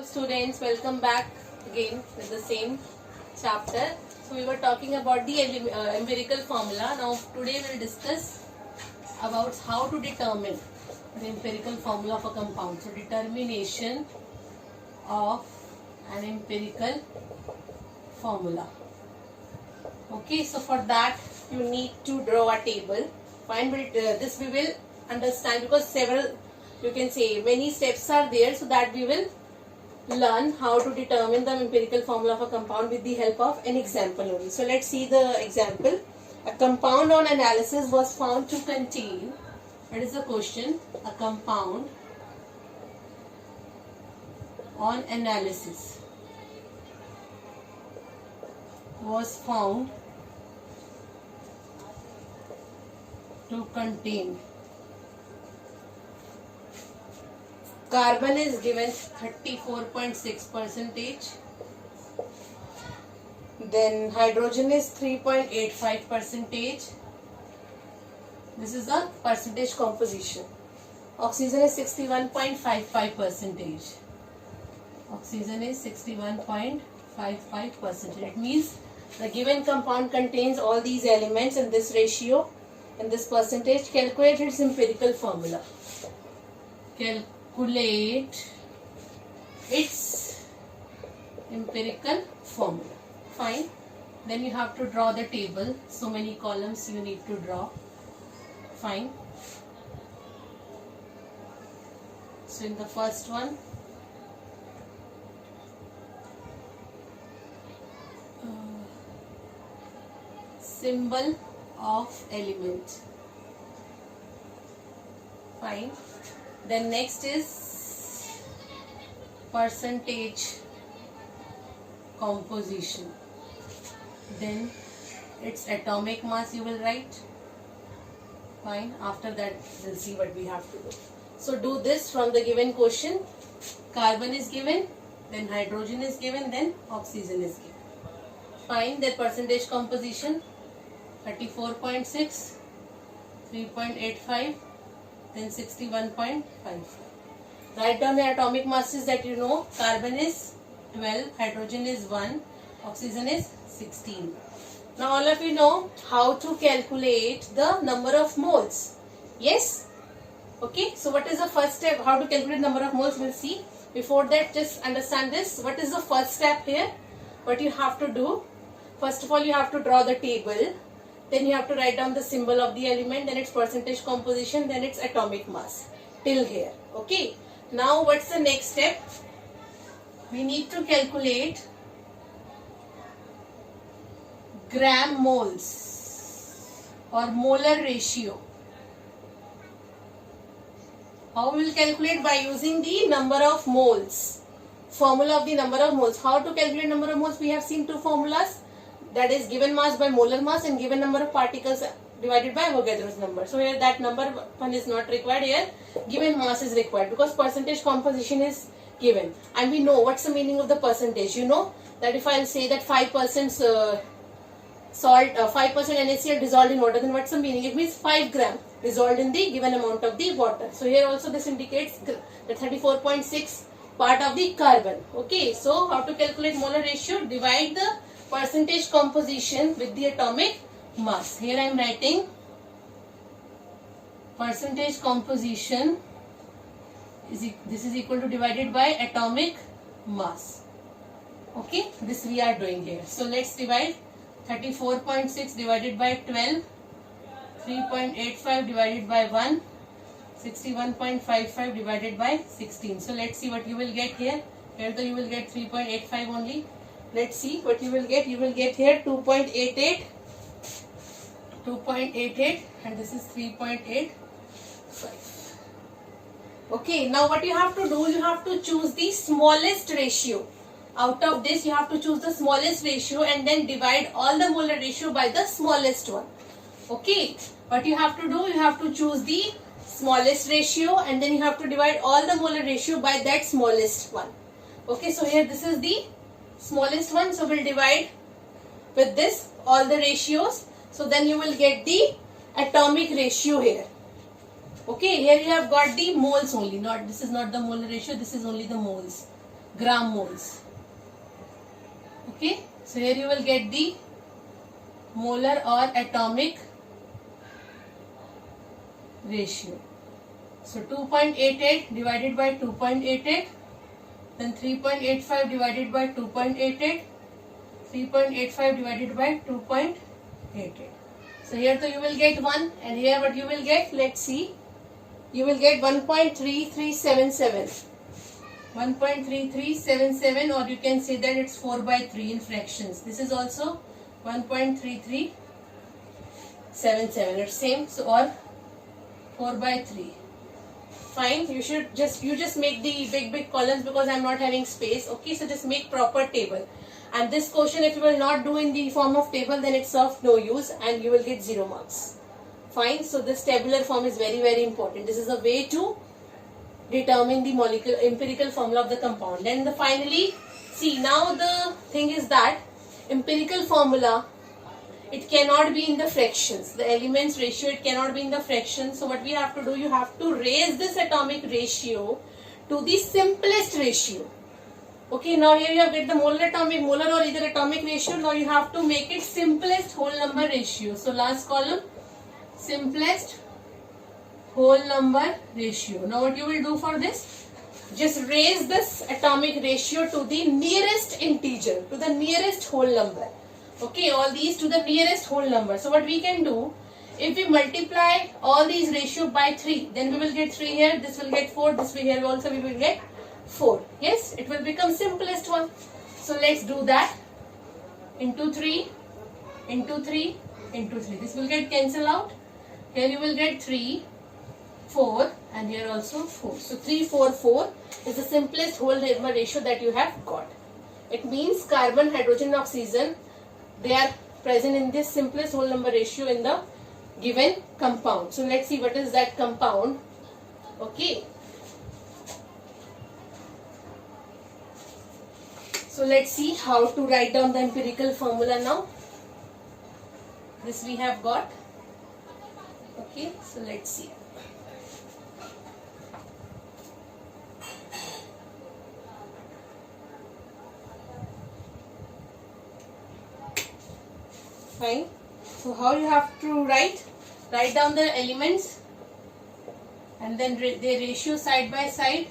students, welcome back again with the same chapter. So we were talking about the empirical formula. Now today we will discuss about how to determine the empirical formula of a compound. So determination of an empirical formula. Okay, so for that you need to draw a table. Fine, but this we will understand because several, you can say many steps are there, so that we will learn how to determine the empirical formula of a compound with the help of an example only. So let's see the example. A compound on analysis was found to contain, what is the question? A compound on analysis was found to contain, carbon is given 34.6%, then hydrogen is 3.85%. This is the percentage composition. Oxygen is 61.55%. Oxygen is 61.55%. It means the given compound contains all these elements in this ratio, in this percentage. Calculate its empirical formula. Calculate its empirical formula. Fine. Then you have to draw the table. So many columns you need to draw. Fine. So in the first one, symbol of element. Fine. Then next is percentage composition. Then its atomic mass you will write. Fine. After that we'll see what we have to do. So do this from the given question. Carbon is given, then hydrogen is given, then oxygen is given. Find their percentage composition. 34.6, 3.85, then 61.55. Write down the atomic masses that you know. Carbon is 12, hydrogen is 1, oxygen is 16. Now all of you know how to calculate the number of moles. Yes? Okay, so what is the first step? How to calculate number of moles, we'll see. Before that, just understand this. What is the first step here? What you have to do? First of all, you have to draw the table. Then you have to write down the symbol of the element, then its percentage composition, then its atomic mass. Till here. Okay. Now what's the next step? We need to calculate gram moles or molar ratio. How we will calculate? By using the number of moles. Formula of the number of moles. How to calculate number of moles? We have seen two formulas. That is given mass by molar mass and given number of particles divided by Avogadro's number. So here that number one is not required. Here given mass is required because percentage composition is given. And we know what's the meaning of the percentage. You know that if I'll say that 5% salt, 5% NaCl dissolved in water, then what's the meaning? It means 5 gram dissolved in the given amount of the water. So here also this indicates the 34.6 part of the carbon. Okay, so how to calculate molar ratio? Divide the percentage composition with the atomic mass. Here I am writing percentage composition this is equal to divided by atomic mass. Okay, this we are doing here. So let's divide 34.6 divided by 12, 3.85 divided by 1, 61.55 divided by 16. So let's see what you will get here. Here though you will get 3.85 only. Let's see what you will get. You will get here 2.88, and this is 3.85. Okay, now what you have to do, you have to choose the smallest ratio. Out of this you have to choose the smallest ratio and then divide all the molar ratio by the smallest one. Okay, what you have to do, you have to choose the smallest ratio and then you have to divide all the molar ratio by that smallest one. Okay, so here this is the smallest one, so we'll divide with this all the ratios. So then you will get the atomic ratio here. Okay, here you have got the moles only. Not, this is not the molar ratio, this is only the moles. gram moles. Okay, so here you will get the molar or atomic ratio. So 2.88 divided by 2.88, then 3.85 divided by 2.88, 3.85 divided by 2.88. So here you will get 1, and here what you will get, let's see, you will get 1.3377. 1.3377, or you can say that it's 4 by 3 in fractions. This is also 1.3377. It's same, so or 4 by 3. Fine, you just make the big columns because I'm not having space. Okay, so just make proper table. And this question, if you will not do in the form of table, then it's of no use and you will get 0 marks. Fine, so this tabular form is very important. This is a way to determine the molecular empirical formula of the compound. Then finally, see, now the thing is that empirical formula, it cannot be in the fractions. The elements ratio, it cannot be in the fractions. So what we have to do, you have to raise this atomic ratio to the simplest ratio. Okay, now here you have get the molar or either atomic ratio. Now you have to make it simplest whole number ratio. So last column, simplest whole number ratio. Now what you will do for this? Just raise this atomic ratio to the nearest integer, to the nearest whole number. Okay, all these to the nearest whole number. So what we can do, if we multiply all these ratio by 3, then we will get 3 here, this will get 4, this will here also we will get 4. Yes, it will become simplest one. So let's do that. Into 3, into 3, into 3. This will get cancel out. Here you will get 3, 4, and here also 4. So 3, 4, 4 is the simplest whole number ratio that you have got. It means carbon, hydrogen, oxygen, they are present in this simplest whole number ratio in the given compound. So let's see what is that compound. Okay. So let's see how to write down the empirical formula now. This we have got. Okay, so let's see. Fine. So how you have to write down the elements and then their ratio side by side.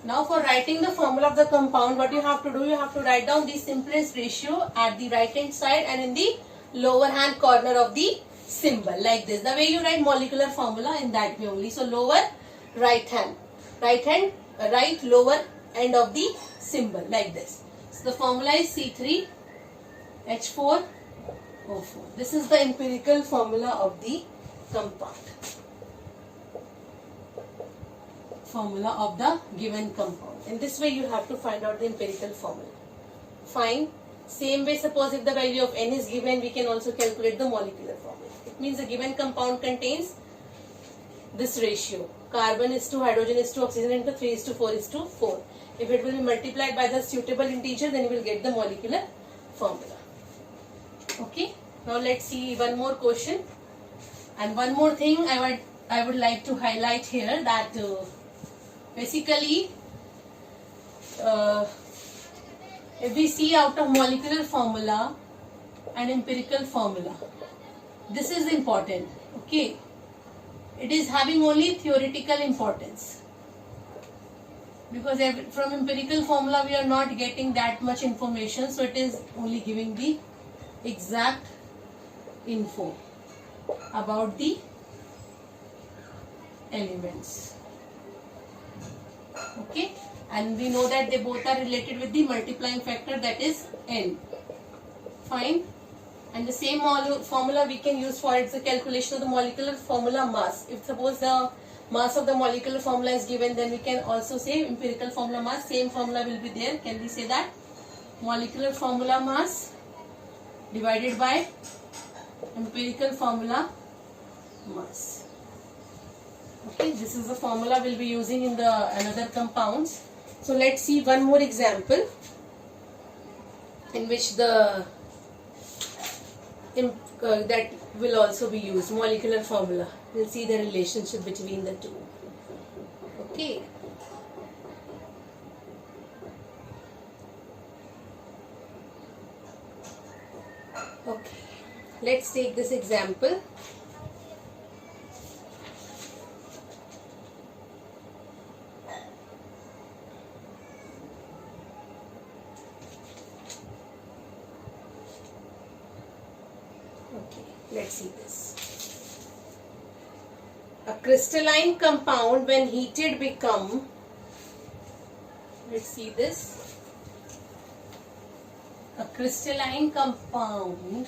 Now for writing the formula of the compound, what you have to do, you have to write down the simplest ratio at the right hand side and in the lower hand corner of the symbol, like this. The way you write molecular formula, in that way only. So lower right lower end of the symbol, like this. So the formula is C3H4O4. This is the empirical formula of the compound. Formula of the given compound. In this way you have to find out the empirical formula. Fine. Same way, suppose if the value of N is given, we can also calculate the molecular formula. It means the given compound contains this ratio. Carbon is to hydrogen is to oxygen into 3 is to 4 is to 4. If it will be multiplied by the suitable integer, then you will get the molecular formula. Okay. Now let's see one more question. And one more thing I would like to highlight here, that basically if we see out of molecular formula and empirical formula, this is important. Okay, it is having only theoretical importance, because from empirical formula we are not getting that much information, so it is only giving the exact info about the elements. Okay, and we know that they both are related with the multiplying factor, that is N. Fine. And the same formula we can use for its calculation of the molecular formula mass. If suppose the mass of the molecular formula is given, then we can also say empirical formula mass. Same formula will be there. Can we say that? Molecular formula mass divided by empirical formula mass. Okay, this is the formula we'll be using in the another compounds. So let's see one more example in which the that will also be used, molecular formula. We'll see the relationship between the two. Okay. Okay, let's take this example. Okay, let's see this. A crystalline compound when heated become, let's see this. A crystalline compound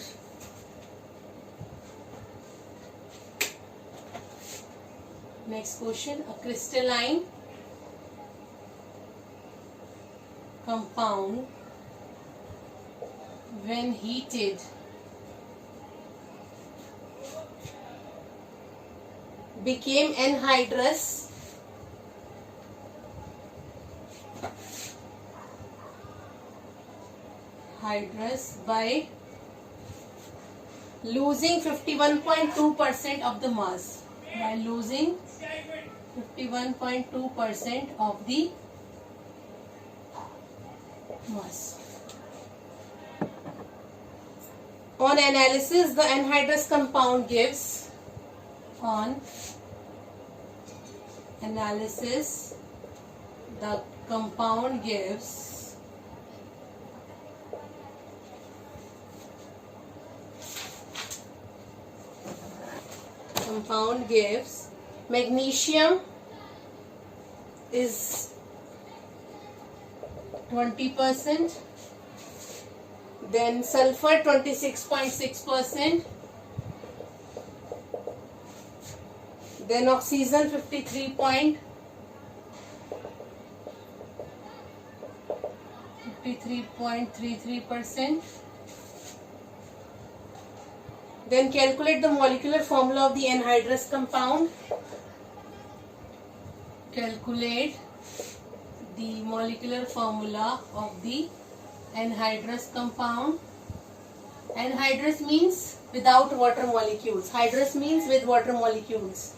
next question. A crystalline compound when heated became anhydrous by losing 51.2% of the mass. By losing 51.2% of the mass. On analysis, the anhydrous compound gives, on analysis, the compound gives magnesium is 20%, then sulfur 26.6%, then oxygen 53.33%. Then calculate the molecular formula of the anhydrous compound. Calculate the molecular formula of the anhydrous compound. Anhydrous means without water molecules. Hydrous means with water molecules.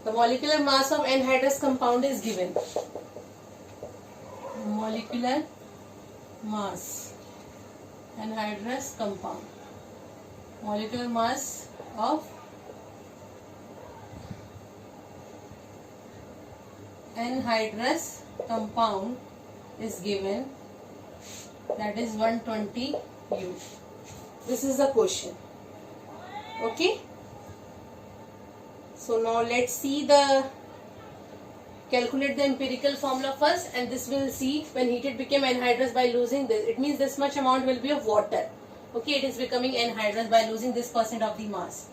The molecular mass of anhydrous compound is given. Molecular mass, anhydrous compound. Molecular mass of anhydrous compound is given, that is 120 U. This is the question. Okay. So now let's see calculate the empirical formula first, and this will see when heated became anhydrous by losing this. It means this much amount will be of water. Okay, it is becoming anhydrous by losing this % of the mass.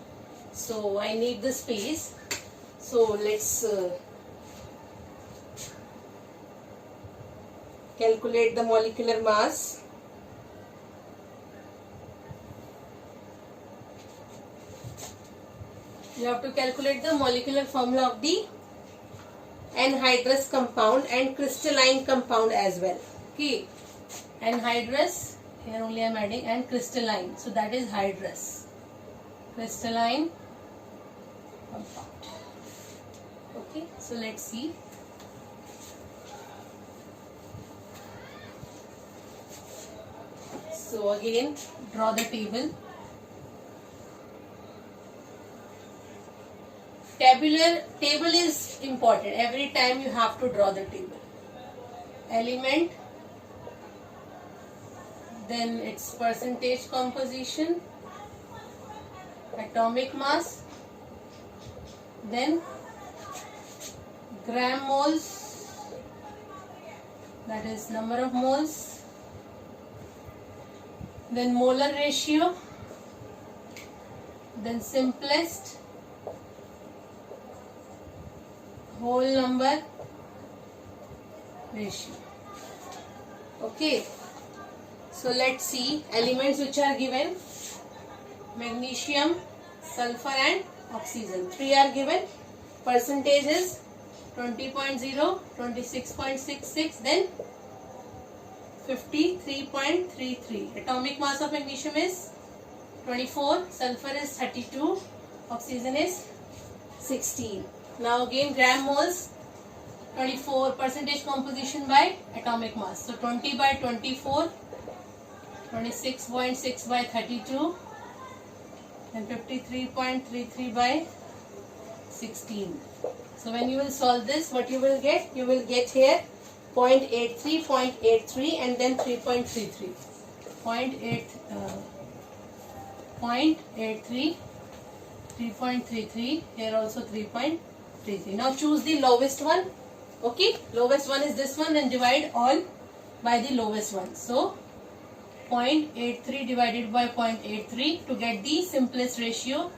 So I need the space. So let's calculate the molecular mass. You have to calculate the molecular formula of the anhydrous compound and crystalline compound as well. Okay, anhydrous, here only I am adding, and crystalline, so that is hydrous, crystalline compound. Okay, so let's see. So again, draw the table. Table is important. Every time you have to draw the table. Element, then its percentage composition, atomic mass, then gram moles, that is number of moles, then molar ratio, then simplest whole number ratio. Okay, so let's see elements which are given: magnesium, sulfur and oxygen. 3 are given. Percentage is 20.0, 26.66, then 53.33. Atomic mass of magnesium is 24, sulfur is 32, oxygen is 16. Now again gram moles, 24, percentage composition by atomic mass. So 20 by 24, 26.6 by 32 and 53.33 by 16. So when you will solve this, what you will get? You will get here 0.83, 0.83 and then 3.33. 0.83, 3.33, here also 3.33. Now choose the lowest one. Okay, lowest one is this one and divide all by the lowest one. So 0.83 divided by 0.83 to get the simplest ratio.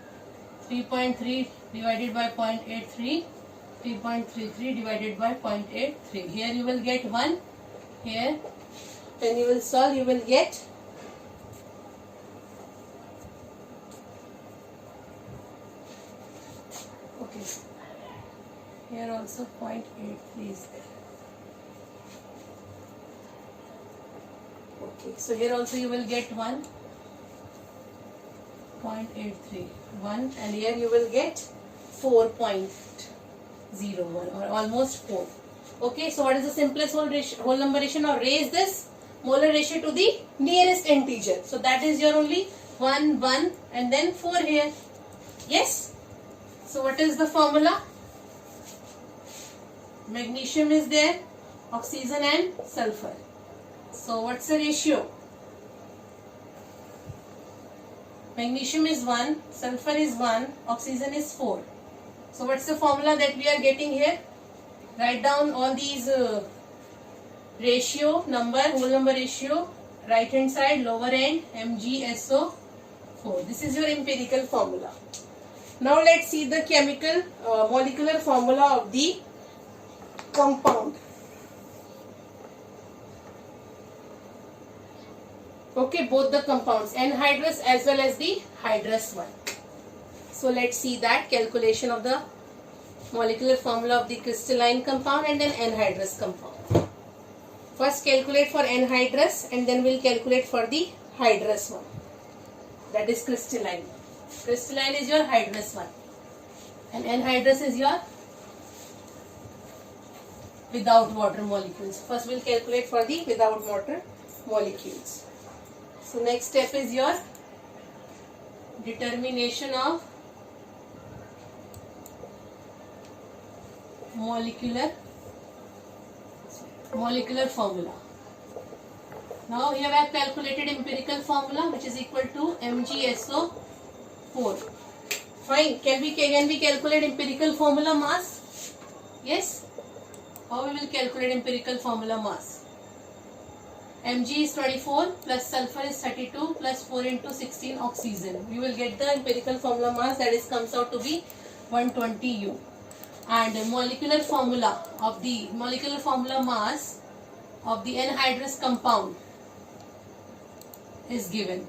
3.3 divided by 0.83, 3.33 divided by 0.83. Here you will get 1. Here when you will solve, you will get okay. Here also 0.83 is there. Okay, so here also you will get 1.83, 1, and here you will get 4.01 or almost 4. Okay, so what is the simplest whole number ratio? Now raise this molar ratio to the nearest integer. So that is your only 1, 1 and then 4 here. Yes. So what is the formula? Magnesium is there, oxygen and sulfur. So what's the ratio? Magnesium is 1, sulfur is 1, oxygen is 4. So what's the formula that we are getting here? Write down all these ratio, number, whole number ratio, right hand side, lower end, MgSO4. This is your empirical formula. Now let's see the chemical molecular formula of the compound. Okay, both the compounds, anhydrous as well as the hydrous one. So let's see that calculation of the molecular formula of the crystalline compound and then anhydrous compound. First calculate for anhydrous and then we'll calculate for the hydrous one. That is crystalline. Crystalline is your hydrous one and anhydrous is your without water molecules. First we'll calculate for the without water molecules. So next step is your determination of molecular formula. Now here I have calculated empirical formula which is equal to MgSO4. Fine. Can we calculate empirical formula mass? Yes. How we will calculate empirical formula mass? Mg is 24 plus sulfur is 32 plus 4 into 16 oxygen. We will get the empirical formula mass, that is comes out to be 120 U. And the molecular formula mass of the anhydrous compound is given,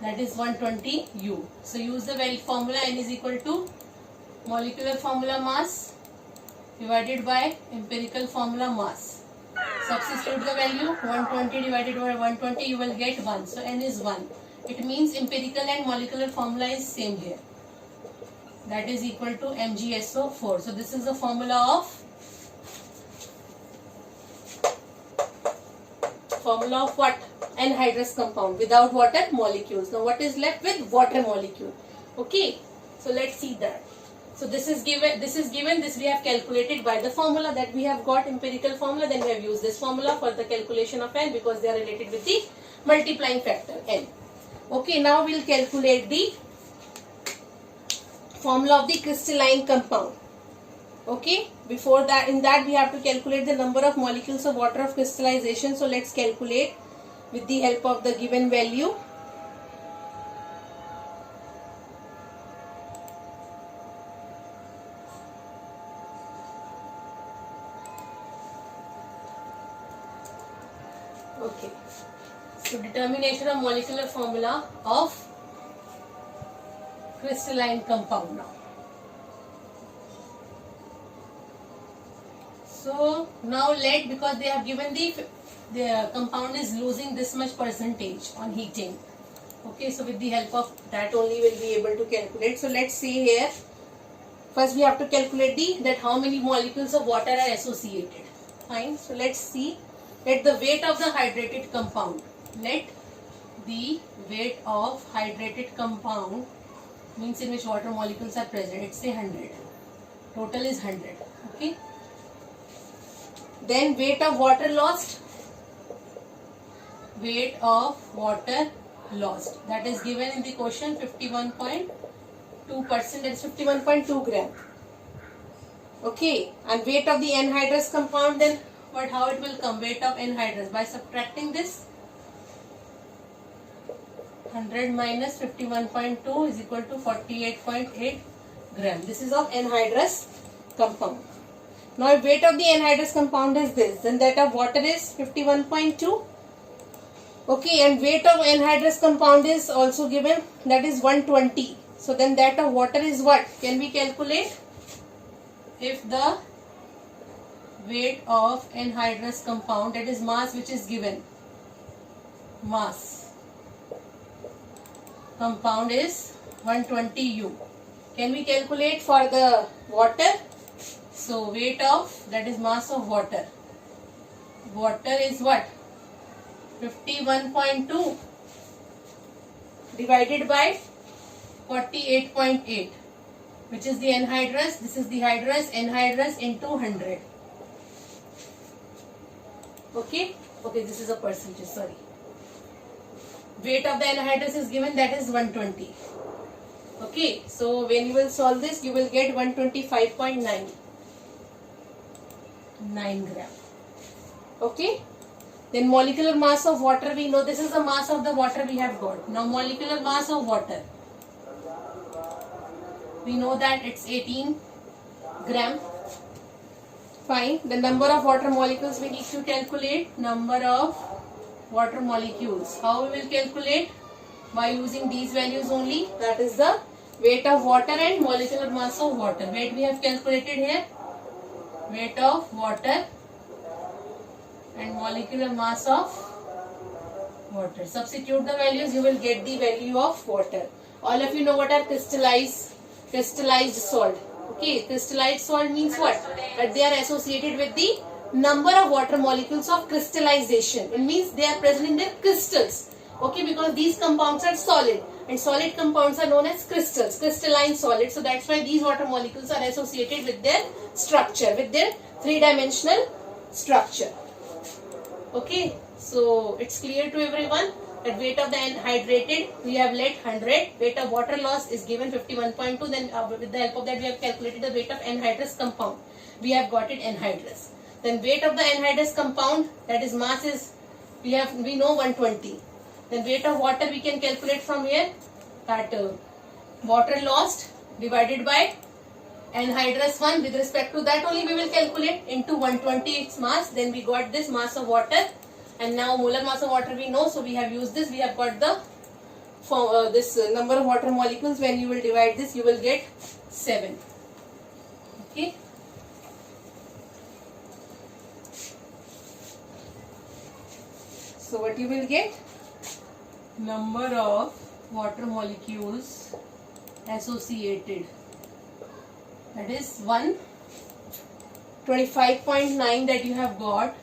that is 120 U. So use the formula, N is equal to molecular formula mass divided by empirical formula mass. Substitute the value 120 divided by 120, you will get 1. So N is 1. It means empirical and molecular formula is same here. That is equal to MgSO4. So this is the formula of what? Anhydrous compound without water molecules. Now what is left with water molecule? Okay. So let's see that. So this is given, this we have calculated by the formula that we have got, empirical formula. Then we have used this formula for the calculation of N because they are related with the multiplying factor N. Okay, now we will calculate the formula of the crystalline compound. Okay, before that, in that we have to calculate the number of molecules of water of crystallization. So let's calculate with the help of the given value. Okay, so determination of molecular formula of crystalline compound now. So now lead, because they have given the compound is losing this much percentage on heating. Okay, so with the help of that only we'll be able to calculate. So let's see here. First we have to calculate that how many molecules of water are associated. Fine. So let's see. Let the weight of the hydrated compound. Let the weight of hydrated compound, means in which water molecules are present. It's say 100. Total is 100. Okay. Then weight of water lost. Weight of water lost. That is given in the question 51.2%. That is 51.2 gram. Okay. And weight of the anhydrous compound, then what? How it will come? Weight of anhydrous by subtracting this. 100 minus 51.2 is equal to 48.8 gram. This is of anhydrous compound. Now if weight of the anhydrous compound is this, then that of water is 51.2. Okay, and weight of anhydrous compound is also given, that is 120. So then that of water is what? Can we calculate? If the weight of anhydrous compound, that is mass which is given, mass compound is 120 U. Can we calculate for the water? So weight of, that is mass of water. Water is what? 51.2 divided by 48.8, which is the anhydrous. This is the hydrous. Anhydrous into 100. Okay. Okay, this is a percentage. Sorry. Weight of the anhydrous is given, that is 120. Okay, so when you will solve this, you will get 125.9 gram. Okay, then molecular mass of water, we know this is the mass of the water we have got. Now molecular mass of water, we know that it's 18 gram. Fine. The number of water molecules we need to calculate. Number of water molecules. How we will calculate? By using these values only. That is the weight of water and molecular mass of water. Weight we have calculated here. Weight of water and molecular mass of water. Substitute the values, you will get the value of water. All of you know what are crystallized salt. Okay, crystallized salt means what? That they are associated with the number of water molecules of crystallization. It means they are present in their crystals. Okay, because these compounds are solid and solid compounds are known as crystals, crystalline solids. So that's why these water molecules are associated with their structure, with their three-dimensional structure. Okay, so it's clear to everyone that weight of the anhydrated we have let 100, weight of water loss is given 51.2. Then with the help of that we have calculated the weight of anhydrous compound. We have got it anhydrous. Then weight of the anhydrous compound, that is mass is we know 120. Then weight of water we can calculate from here, that water lost divided by anhydrous one, with respect to that only we will calculate, into 120 its mass. Then we got this mass of water, and now molar mass of water we know, so we have used this. We have got the this number of water molecules. When you will divide this, you will get 7. Okay. So what you will get? Number of water molecules associated, that is 125.9 that you have got,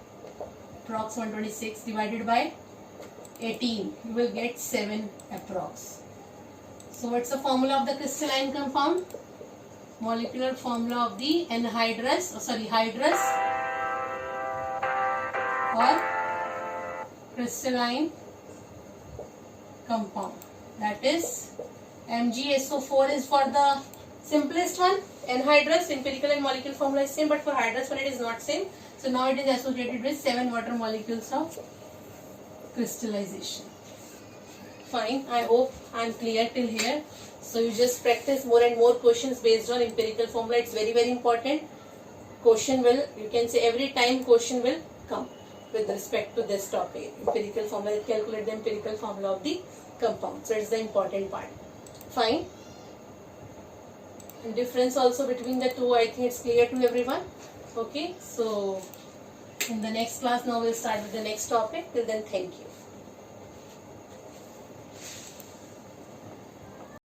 approx 126 divided by 18, you will get 7 approx. So what's the formula of the crystalline compound? Molecular formula of the hydrous or crystalline compound, that is MgSO4 is for the simplest one. Anhydrous, empirical and molecular formula is same, but for hydrous one it is not same. So now it is associated with 7 water molecules of crystallization. Fine, I hope I am clear till here. So you just practice more and more questions based on empirical formula. It's very, very important. Question will, you can say every time question will come with respect to this topic. Empirical formula, calculate the empirical formula of the compound. So it's the important part. Fine. And difference also between the two, I think it's clear to everyone. Okay. So in the next class now we'll start with the next topic. Till then, thank you.